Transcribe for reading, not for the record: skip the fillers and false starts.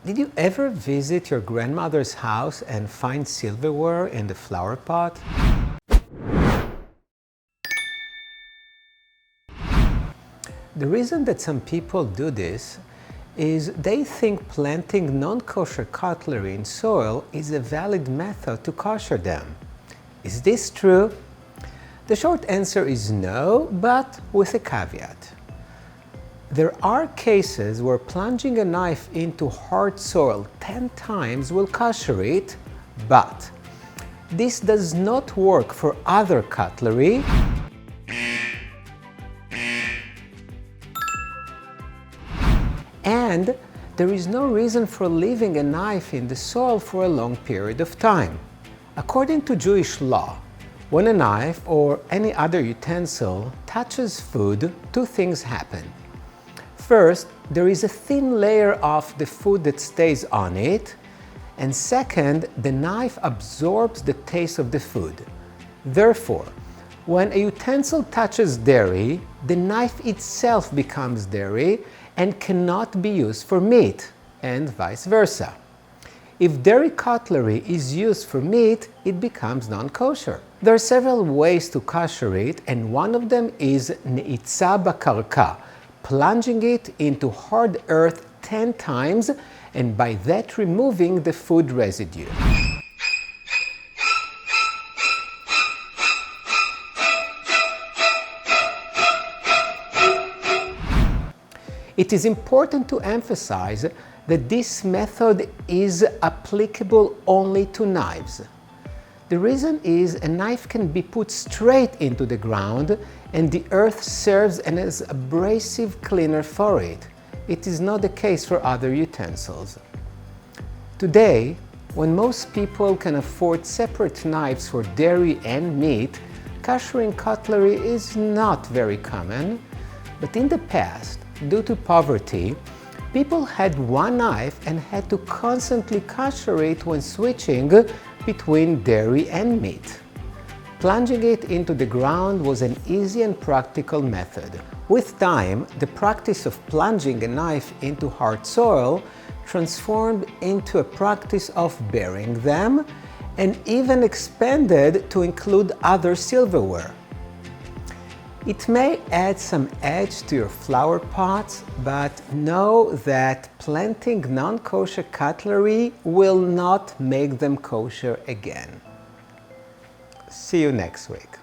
Did you ever visit your grandmother's house and find silverware in the flower pot? The reason that some people do this is they think planting non-kosher cutlery in soil is a valid method to kosher them. Is this true? The short answer is no, but with a caveat. There are cases where plunging a knife into hard soil 10 times will kosher it, but this does not work for other cutlery and there is no reason for leaving a knife in the soil for a long period of time. According to Jewish law, when a knife or any other utensil touches food, two things happen. First, there is a thin layer of the food that stays on it, and second, the knife absorbs the taste of the food. Therefore, when a utensil touches dairy, the knife itself becomes dairy and cannot be used for meat, and vice versa. If dairy cutlery is used for meat, it becomes non-kosher. There are several ways to kosher it, and one of them is ne'itza bakarka, plunging it into hard earth 10 times and by that removing the food residue. It is important to emphasize that this method is applicable only to knives. The reason is a knife can be put straight into the ground and the earth serves as abrasive cleaner for it. It is not the case for other utensils. Today, when most people can afford separate knives for dairy and meat, koshering cutlery is not very common. But in the past, due to poverty, people had one knife and had to constantly kosher it when switching between dairy and meat. Plunging it into the ground was an easy and practical method. With time, the practice of plunging a knife into hard soil transformed into a practice of burying them and even expanded to include other silverware. It may add some edge to your flower pots, but know that planting non-kosher cutlery will not make them kosher again. See you next week.